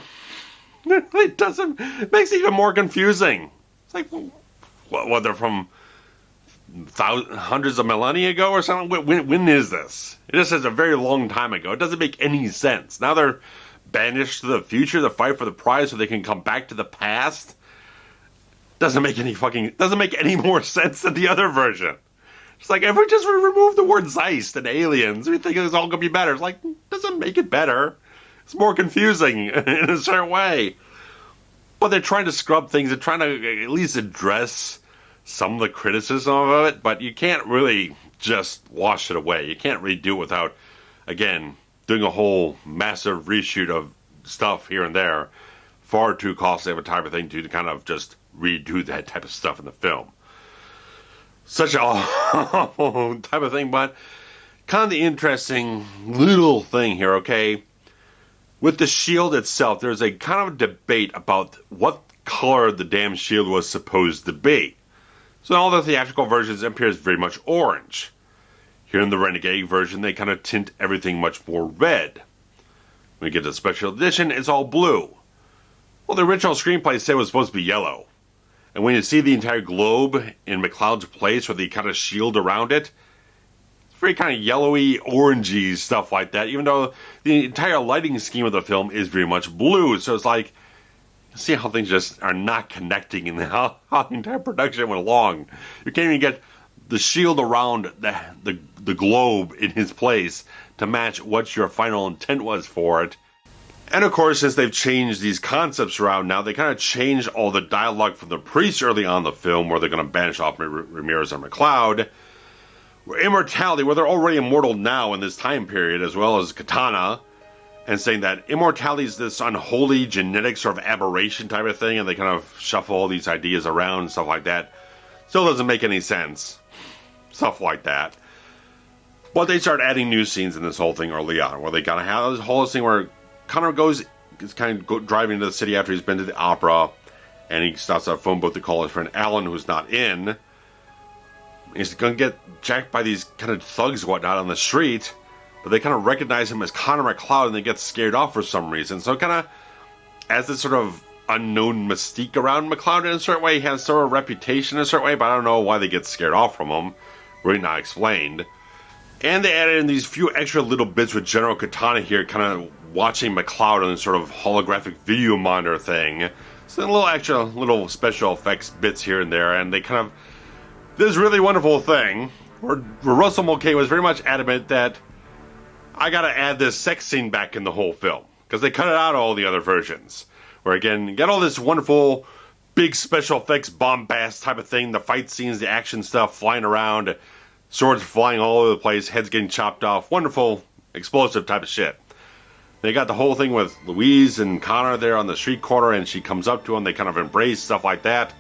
It doesn't. It makes it even more confusing. It's like, what, they're from hundreds of millennia ago or something? When is this? It just says a very long time ago. It doesn't make any sense. Now they're banished to the future to fight for the prize so they can come back to the past. Doesn't make any more sense than the other version. It's like, if we just remove the word Zeiss and aliens, we think it's all going to be better. It's like, doesn't make it better. It's more confusing in a certain way. But they're trying to scrub things. They're trying to at least address some of the criticism of it. But you can't really just wash it away. You can't really do it without, again, doing a whole massive reshoot of stuff here and there. Far too costly of a type of thing to kind of just redo that type of stuff in the film. Such a awful type of thing, but kind of the interesting little thing here, okay? With the shield itself, there's a kind of debate about what color the damn shield was supposed to be. So in all the theatrical versions, it appears very much orange. Here in the Renegade version, they kind of tint everything much more red. When we get to the special edition, it's all blue. Well, the original screenplay said it was supposed to be yellow. And when you see the entire globe in McCloud's place with the kind of shield around it, it's very kind of yellowy, orangey stuff like that, even though the entire lighting scheme of the film is very much blue. So it's like, see how things just are not connecting and how the entire production went along. You can't even get the shield around the globe in his place to match what your final intent was for it. And of course, since they've changed these concepts around now, they kind of changed all the dialogue from the priest early on in the film, where they're going to banish off Ramirez and McCloud. Immortality, where they're already immortal now in this time period, as well as Katana. and saying that immortality is this unholy genetic sort of aberration type of thing, and they kind of shuffle all these ideas around and stuff like that. Still doesn't make any sense. Stuff like that. But they start adding new scenes in this whole thing early on, where they kind of have this whole thing where Connor is kind of driving to the city after he's been to the opera, and he stops at a phone booth to call his friend Alan, who's not in. He's going to get jacked by these kind of thugs and whatnot on the street, but they kind of recognize him as Connor McCloud, and they get scared off for some reason. So it kind of has this sort of unknown mystique around McCloud in a certain way. He has sort of a reputation in a certain way, but I don't know why they get scared off from him. Really not explained. And they added in these few extra little bits with General Katana here, kind of watching McCloud on this sort of holographic video monitor thing. So a little extra, little special effects bits here and there, and they kind of... This really wonderful thing, where Russell Mulcahy was very much adamant that I gotta add this sex scene back in the whole film, because they cut it out of all the other versions. Where again, you get all this wonderful, big special effects bombast type of thing, the fight scenes, the action stuff, flying around, swords flying all over the place, heads getting chopped off, wonderful, explosive type of shit. They got the whole thing with Louise and Connor there on the street corner, and she comes up to him, they kind of embrace, stuff like that.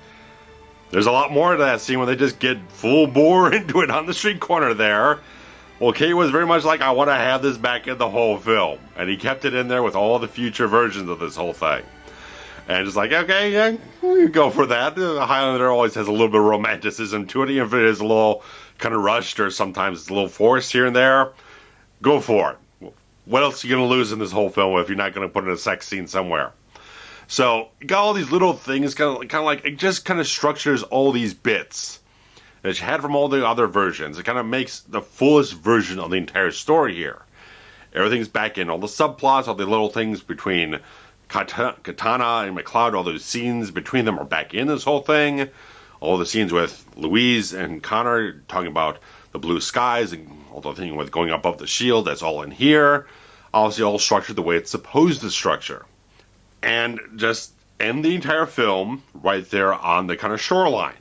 There's a lot more to that scene when they just get full bore into it on the street corner there. Well, Kate was very much like, I want to have this back in the whole film. And he kept it in there with all the future versions of this whole thing. And just like, okay, yeah, you go for that. The Highlander always has a little bit of romanticism to it, even if it is a little kind of rushed or sometimes it's a little forced here and there. Go for it. What else are you going to lose in this whole film if you're not going to put in a sex scene somewhere? So, you got all these little things, kind of like, it just kind of structures all these bits that you had from all the other versions. It kind of makes the fullest version of the entire story here. Everything's back in, all the subplots, all the little things between Katana and McCloud, all those scenes between them are back in this whole thing. All the scenes with Louise and Connor talking about the blue skies and all the thing with going above the shield, that's all in here. Obviously all structured the way it's supposed to structure. And just end the entire film right there on the kind of shoreline.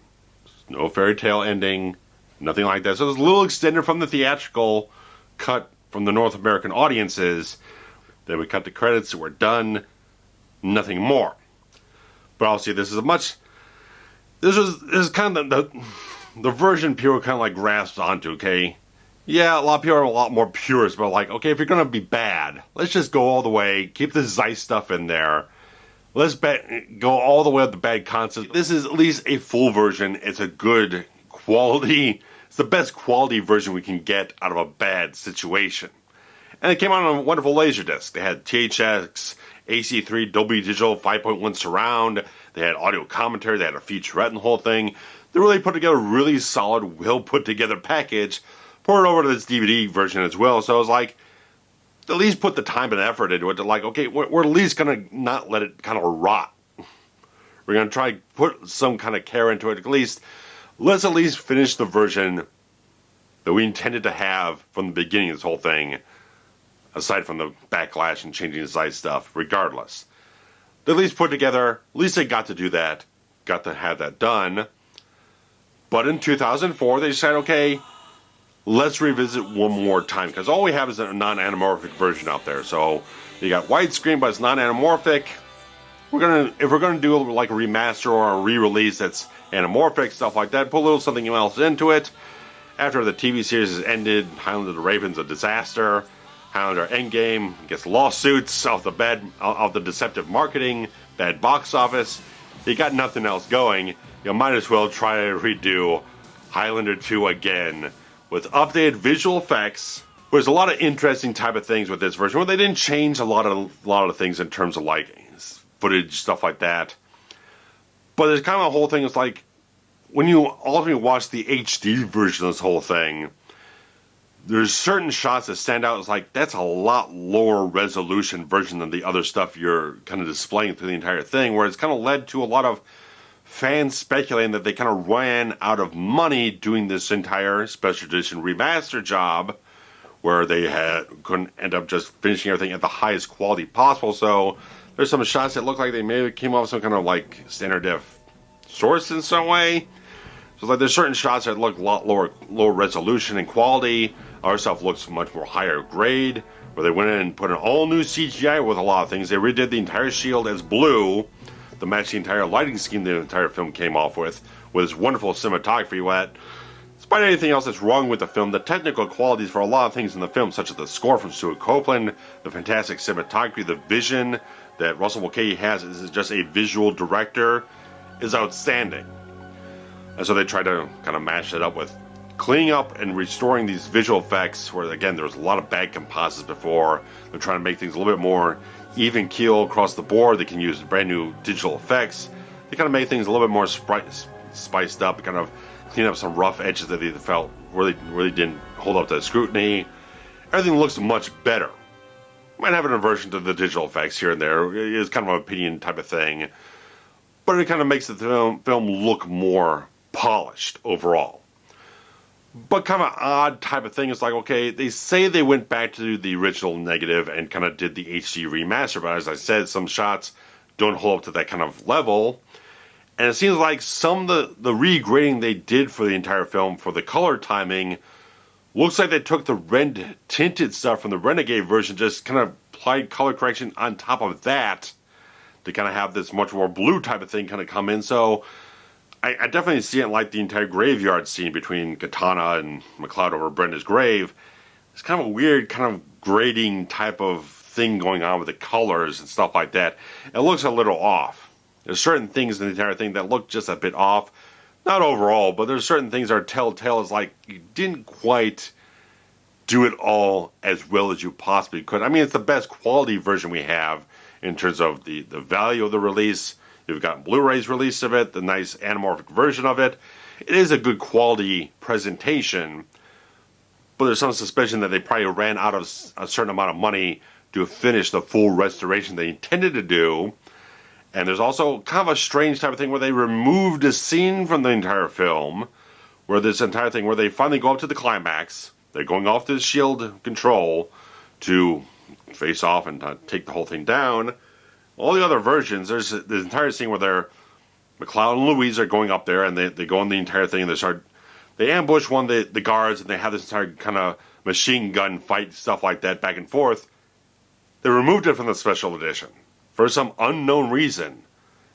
No fairy tale ending, nothing like that. So it's a little extended from the theatrical cut from the North American audiences. Then we cut the credits, we're done, nothing more. But obviously this is kind of the version people kind of like grasped onto, okay? Yeah, a lot of people are a lot more purists, but like, okay, if you're going to be bad, let's just go all the way, keep the Zeiss stuff in there. Let's go all the way with the bad concept. This is at least a full version. It's a good quality. It's the best quality version we can get out of a bad situation. And it came out on a wonderful Laserdisc. They had THX, AC3, Dolby Digital, 5.1 surround. They had audio commentary. They had a featurette and the whole thing. They really put together a really solid, well put together package. Pour it over to this DVD version as well. So I was like, at least put the time and effort into it to like, okay, we're at least going to not let it kind of rot. We're going to try to put some kind of care into it. Let's at least finish the version that we intended to have from the beginning of this whole thing, aside from the backlash and changing the side stuff, regardless. They at least put together, at least they got to do that, got to have that done. But in 2004, they said, okay, let's revisit one more time, because all we have is a non-anamorphic version out there. So you got widescreen, but it's non-anamorphic. If we're gonna do like a remaster or a re-release that's anamorphic, stuff like that, put a little something else into it. After the TV series has ended, Highlander the Raven's a disaster. Highlander Endgame gets lawsuits off the deceptive marketing, bad box office. You got nothing else going. You might as well try to redo Highlander 2 again, with updated visual effects. There's a lot of interesting type of things with this version, where they didn't change a lot of things in terms of like footage, stuff like that. But there's kind of a whole thing. It's like when you ultimately watch the HD version of this whole thing, there's certain shots that stand out. It's like that's a lot lower resolution version than the other stuff you're kind of displaying through the entire thing, where it's kind of led to a lot of fans speculating that they kind of ran out of money doing this entire special edition remaster job, where they couldn't end up just finishing everything at the highest quality possible. So there's some shots that look like they maybe came off some kind of like standard def source in some way. So like there's certain shots that look a lot lower resolution and quality. Other stuff looks much more higher grade, where they went in and put an all-new CGI with a lot of things. They redid the entire shield as blue to match the entire lighting scheme the entire film came off with this wonderful cinematography. What, despite anything else that's wrong with the film, the technical qualities for a lot of things in the film, such as the score from Stuart Copeland, the fantastic cinematography, the vision that Russell Mulcahy has as just a visual director, is outstanding. And so they tried to kind of mash it up with cleaning up and restoring these visual effects where, again, there was a lot of bad composites before. They're trying to make things a little bit more even keel across the board. They can use brand new digital effects. They kind of make things a little bit more spiced up, kind of clean up some rough edges that they felt really didn't hold up to the scrutiny. Everything looks much better. Might have an aversion to the digital effects here and there. It's kind of an opinion type of thing. But it kind of makes the film look more polished overall. But kind of odd type of thing is like, okay, they say they went back to the original negative and kind of did the HD remaster, but as I said, some shots don't hold up to that kind of level. And it seems like some of the regrading they did for the entire film for the color timing looks like they took the red tinted stuff from the Renegade version, just kind of applied color correction on top of that to kind of have this much more blue type of thing kind of come in. So I definitely see it like the entire graveyard scene between Katana and MacLeod over Brenda's grave. It's kind of a weird kind of grading type of thing going on with the colors and stuff like that. It looks a little off. There's certain things in the entire thing that look just a bit off. Not overall, but there's certain things that are telltale. Is like you didn't quite do it all as well as you possibly could. I mean, it's the best quality version we have in terms of the value of the release. You've got Blu-ray's release of it, the nice anamorphic version of it. It is a good quality presentation, but there's some suspicion that they probably ran out of a certain amount of money to finish the full restoration they intended to do. And there's also kind of a strange type of thing where they removed a scene from the entire film, where this entire thing where they finally go up to the climax. They're going off to the shield control to face off and take the whole thing down. All the other versions, there's this entire scene where MacLeod and Louise are going up there, and they go on the entire thing, and they ambush one of the guards, and they have this entire kind of machine gun fight, stuff like that, back and forth. They removed it from the special edition for some unknown reason.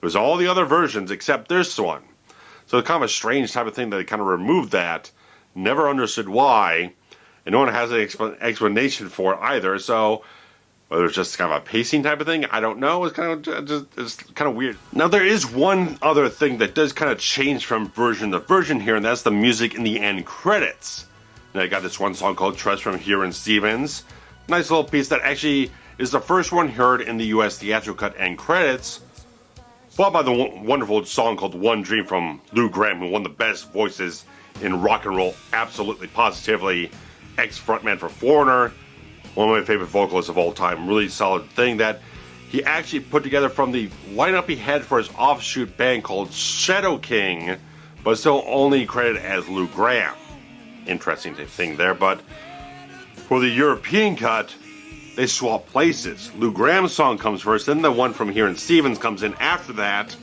It was all the other versions except this one. So it's kind of a strange type of thing that they kind of removed that. Never understood why, and no one has an explanation for it either. So whether it's just kind of a pacing type of thing, I don't know. It's kind of weird. Now there is one other thing that does kind of change from version to version here, and that's the music in the end credits. Now I got this one song called "Trust" from Here and Stevens. Nice little piece that actually is the first one heard in the U.S. Theatrical Cut end credits, followed by the wonderful song called "One Dream" from Lou Gramm, who one of the best voices in rock and roll, absolutely, positively, ex-frontman for Foreigner. One of my favorite vocalists of all time. Really solid thing that he actually put together from the lineup he had for his offshoot band called Shadow King, but still only credited as Lou Gramm. Interesting thing there, but for the European cut, they swap places. Lou Gramm's song comes first, then the one from Here and Stevens comes in after that.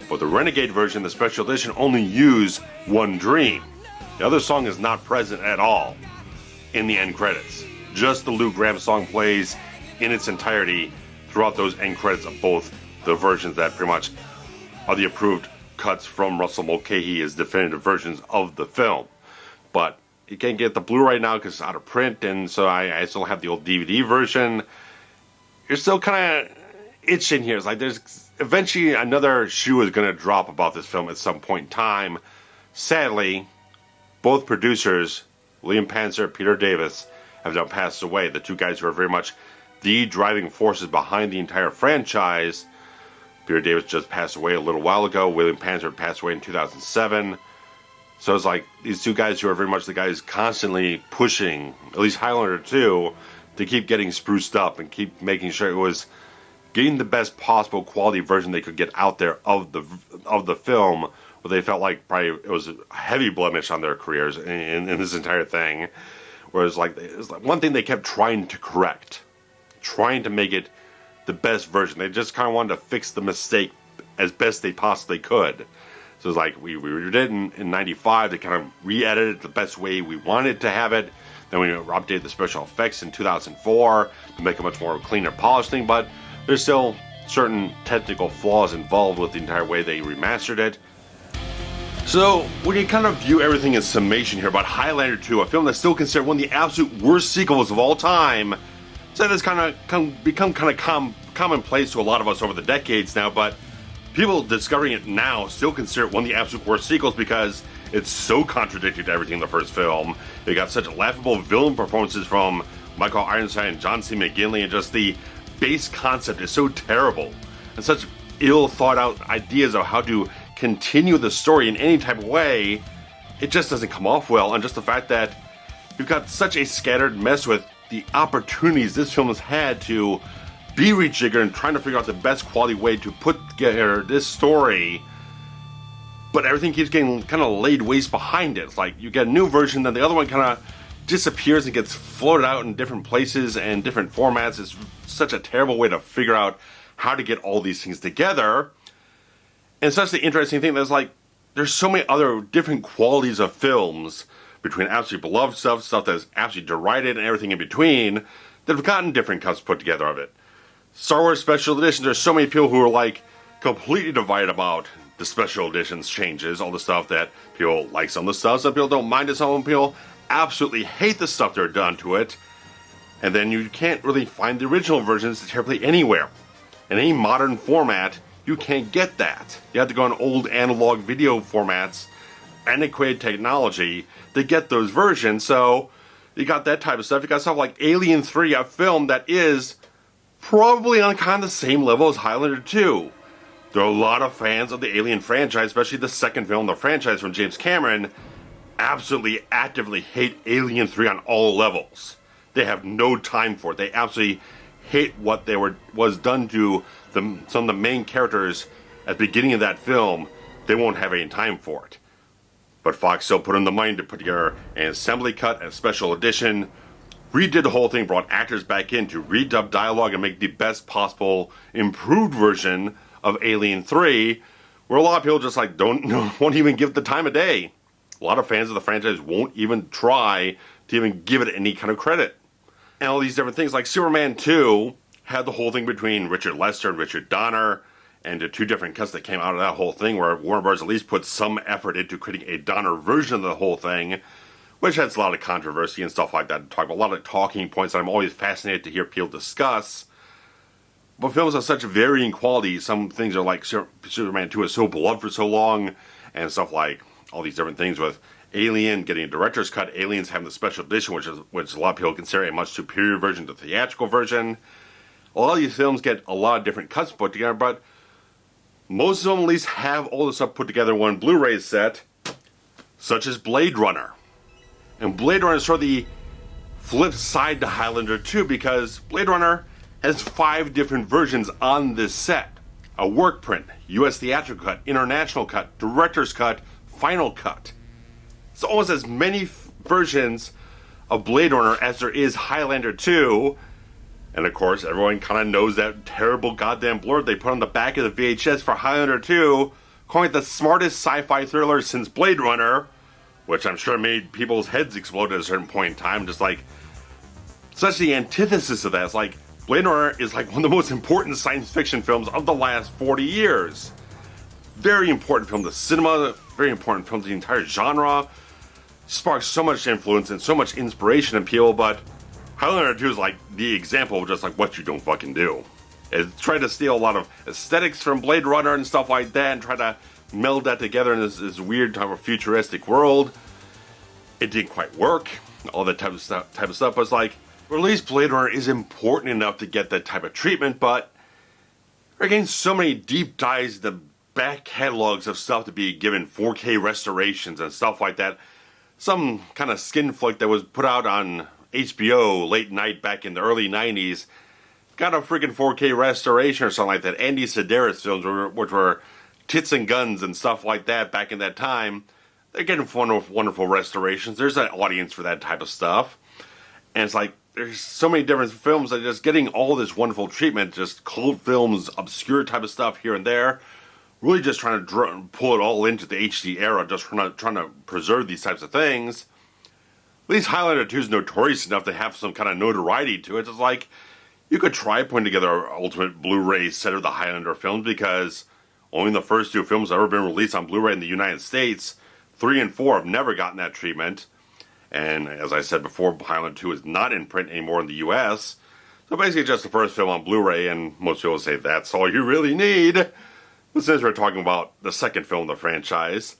For the Renegade version, the special edition only used One Dream. The other song is not present at all in the end credits. Just the Lou Gramm song plays in its entirety throughout those end credits of both the versions that pretty much are the approved cuts from Russell Mulcahy as definitive versions of the film. But you can't get the Blu-ray now because it's out of print, and so I still have the old DVD version. You're still kind of itching here. It's like there's eventually another shoe is going to drop about this film at some point in time. Sadly, both producers, Liam Panzer, Peter Davis, have now passed away. The two guys who are very much the driving forces behind the entire franchise. Peter Davis just passed away a little while ago. William Panzer passed away in 2007. So it's like these two guys who are very much the guys constantly pushing, at least Highlander 2, to keep getting spruced up and keep making sure it was getting the best possible quality version they could get out there of the film, where they felt like probably it was a heavy blemish on their careers in this entire thing. Whereas it was like one thing they kept trying to correct, trying to make it the best version. They just kind of wanted to fix the mistake as best they possibly could. So it's like we did it in 95 to kind of re-edit it the best way we wanted to have it. Then we updated the special effects in 2004 to make a much more cleaner, polished thing, but there's still certain technical flaws involved with the entire way they remastered it. So, we can kind of view everything in summation here about Highlander II, a film that's still considered one of the absolute worst sequels of all time. So that's kind of become kind of commonplace to a lot of us over the decades now, but people discovering it now still consider it one of the absolute worst sequels because it's so contradictory to everything in the first film. It got such laughable villain performances from Michael Ironside and John C. McGinley, and just the base concept is so terrible, and such ill thought out ideas of how to continue the story in any type of way, it just doesn't come off well. And just the fact that we've got such a scattered mess with the opportunities this film has had to be rejiggered and trying to figure out the best quality way to put together this story, but everything keeps getting kind of laid waste behind it. It's like you get a new version, then the other one kind of disappears and gets floated out in different places and different formats. It's such a terrible way to figure out how to get all these things together. And such the interesting thing that's like, there's so many other different qualities of films between absolutely beloved stuff that's absolutely derided and everything in between that have gotten different cuts put together of it. Star Wars Special Editions, there's so many people who are like completely divided about the Special Editions changes, all the stuff that people like, some of the stuff, some people don't mind it, some people absolutely hate the stuff they're done to it. And then you can't really find the original versions terribly anywhere. In any modern format, you can't get that. You have to go on old analog video formats, antiquated technology to get those versions. So you got that type of stuff. You got stuff like Alien 3, a film that is probably on kind of the same level as Highlander 2. There are a lot of fans of the Alien franchise, especially the second film in the franchise from James Cameron, absolutely actively hate Alien 3 on all levels. They have no time for it. They absolutely hate what was done to some of the main characters at the beginning of that film. They won't have any time for it. But Fox still put in the money to put together an assembly cut and a special edition, redid the whole thing, brought actors back in to redub dialogue and make the best possible improved version of Alien 3, where a lot of people just like won't even give it the time of day. A lot of fans of the franchise won't even try to even give it any kind of credit. And all these different things, like Superman 2 had the whole thing between Richard Lester and Richard Donner, and the two different cuts that came out of that whole thing, where Warner Bros. At least put some effort into creating a Donner version of the whole thing, which has a lot of controversy and stuff like that. Talk about a lot of talking points that I'm always fascinated to hear people discuss. But films of such varying quality, some things are like Superman 2 is so beloved for so long, and stuff like all these different things with Alien getting a director's cut, Aliens having the special edition, which a lot of people consider a much superior version to the theatrical version. A lot of these films get a lot of different cuts put together, but most of them at least have all this stuff put together in one Blu-ray set, such as Blade Runner. And Blade Runner is sort of the flip side to Highlander 2, because Blade Runner has 5 different versions on this set. A work print, US theatrical cut, international cut, director's cut, final cut. It's almost as many versions of Blade Runner as there is Highlander 2. And of course, everyone kind of knows that terrible goddamn blurb they put on the back of the VHS for Highlander 2, calling it the smartest sci-fi thriller since Blade Runner, which I'm sure made people's heads explode at a certain point in time. Just like, such the antithesis of that. It's like, Blade Runner is like one of the most important science fiction films of the last 40 years. Very important film to cinema, very important film to the entire genre. Sparks so much influence and so much inspiration and appeal, but Highlander 2 is like the example of just like what you don't fucking do. It tried to steal a lot of aesthetics from Blade Runner and stuff like that and try to meld that together in this weird type of futuristic world. It didn't quite work. All that type of stuff was like, or at least Blade Runner is important enough to get that type of treatment, but we're getting so many deep dives, the back catalogs of stuff to be given 4K restorations and stuff like that. Some kind of skin flick that was put out on HBO late night back in the early 90s got a freaking 4K restoration or something like that. Andy Sedaris films, which were tits and guns and stuff like that back in that time, they're getting wonderful restorations. There's an audience for that type of stuff. And it's like, there's so many different films that are just getting all this wonderful treatment, just cult films, obscure type of stuff here and there. Really just trying to pull it all into the HD era, just trying to preserve these types of things. least Highlander 2 is notorious enough to have some kind of notoriety to it. It's like, you could try putting together an ultimate Blu-ray set of the Highlander films, because only the first 2 films have ever been released on Blu-ray in the United States. 3 and 4 have never gotten that treatment. And as I said before, Highlander 2 is not in print anymore in the US. So basically just the first film on Blu-ray, and most people say that's all you really need. But since we're talking about the second film in the franchise,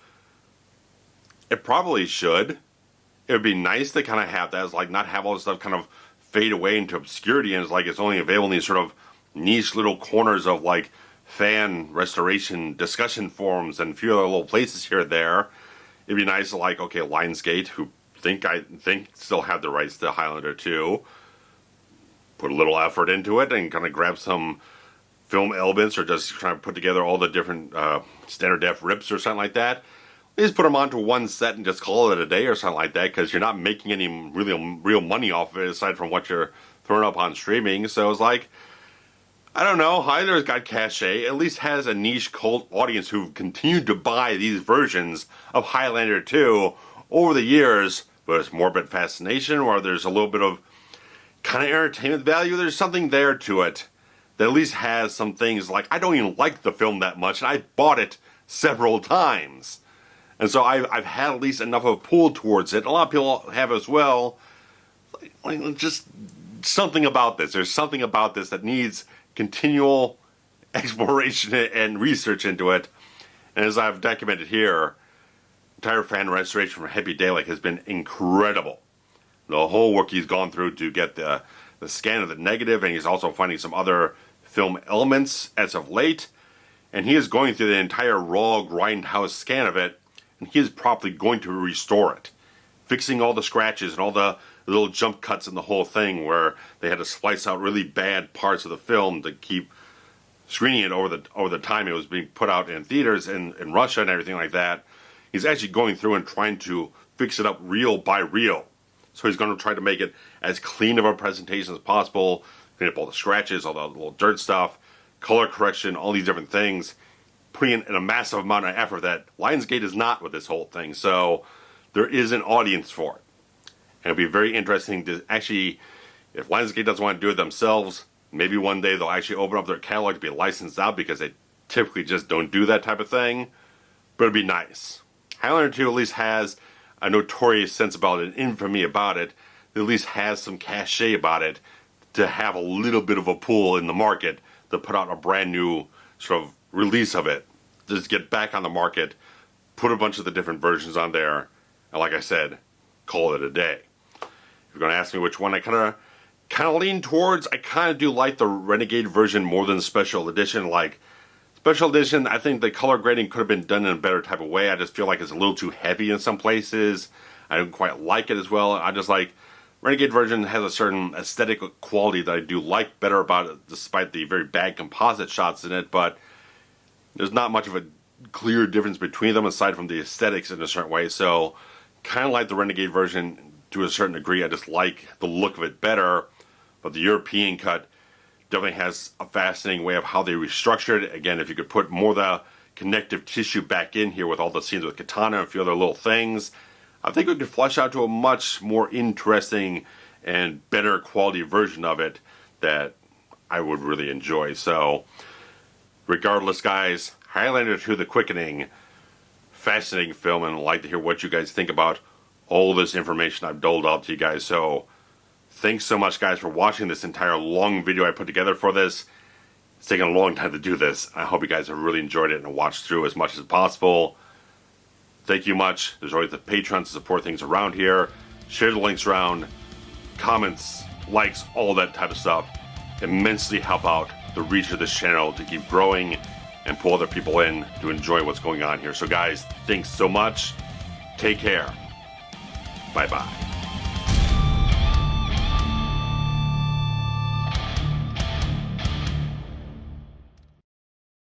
it probably should. It would be nice to kind of have that, as like not have all this stuff kind of fade away into obscurity, and it's like it's only available in these sort of niche little corners of like fan restoration discussion forums and a few other little places here and there. It'd be nice to, like, okay, Lionsgate, who I think still have the rights to Highlander 2, put a little effort into it and kind of grab some film elements, or just try to put together all the different standard def rips or something like that. Just put them onto one set and just call it a day or something like that, because you're not making any real money off of it aside from what you're throwing up on streaming. So it's like, I don't know, Highlander's got cachet, at least has a niche cult audience who've continued to buy these versions of Highlander 2 over the years, but it's morbid fascination, or there's a little bit of kind of entertainment value. There's something there to it that at least has some things like, I don't even like the film that much, and I bought it several times. And so I've had at least enough of a pull towards it. A lot of people have as well. Like just something about this. There's something about this that needs continual exploration and research into it. And as I've documented here, entire fan restoration from Happy Daylight has been incredible. The whole work he's gone through to get the scan of the negative, and he's also finding some other film elements as of late. And he is going through the entire raw grindhouse scan of it, and he is probably going to restore it, fixing all the scratches and all the little jump cuts in the whole thing where they had to splice out really bad parts of the film to keep screening it over the time it was being put out in theaters in Russia and everything like that. He's actually going through and trying to fix it up reel by reel. So he's going to try to make it as clean of a presentation as possible, clean up all the scratches, all the little dirt stuff, color correction, all these different things, putting in a massive amount of effort that Lionsgate is not with this whole thing. So there is an audience for it. And it'll be very interesting to actually, if Lionsgate doesn't want to do it themselves, maybe one day they'll actually open up their catalog to be licensed out, because they typically just don't do that type of thing. But it'd be nice. Highlander 2 at least has a notorious sense about it, an infamy about it, that at least has some cachet about it, to have a little bit of a pull in the market to put out a brand new sort of release of it. Just get back on the market, put a bunch of the different versions on there, and like I said, call it a day. If you're going to ask me which one I kind of lean towards, I kind of do like the Renegade version more than the Special Edition. Like, Special Edition, I think the color grading could have been done in a better type of way. I just feel like it's a little too heavy in some places. I don't quite like it as well. I just like, Renegade version has a certain aesthetic quality that I do like better about it, despite the very bad composite shots in it, but there's not much of a clear difference between them aside from the aesthetics in a certain way. So, kind of like the Renegade version to a certain degree. I just like the look of it better, but the European cut definitely has a fascinating way of how they restructured it. Again, if you could put more of the connective tissue back in here with all the scenes with Katana and a few other little things, I think we could flesh out to a much more interesting and better quality version of it that I would really enjoy. So, regardless, guys, Highlander 2: The Quickening, fascinating film, and I'd like to hear what you guys think about all this information I've doled out to you guys. So, thanks so much, guys, for watching this entire long video I put together for this. It's taken a long time to do this. I hope you guys have really enjoyed it and watched through as much as possible. Thank you much. There's always the Patreon to support things around here. Share the links around. Comments, likes, all that type of stuff immensely help out the reach of this channel to keep growing and pull other people in to enjoy what's going on here. So guys, thanks so much. Take care. Bye-bye.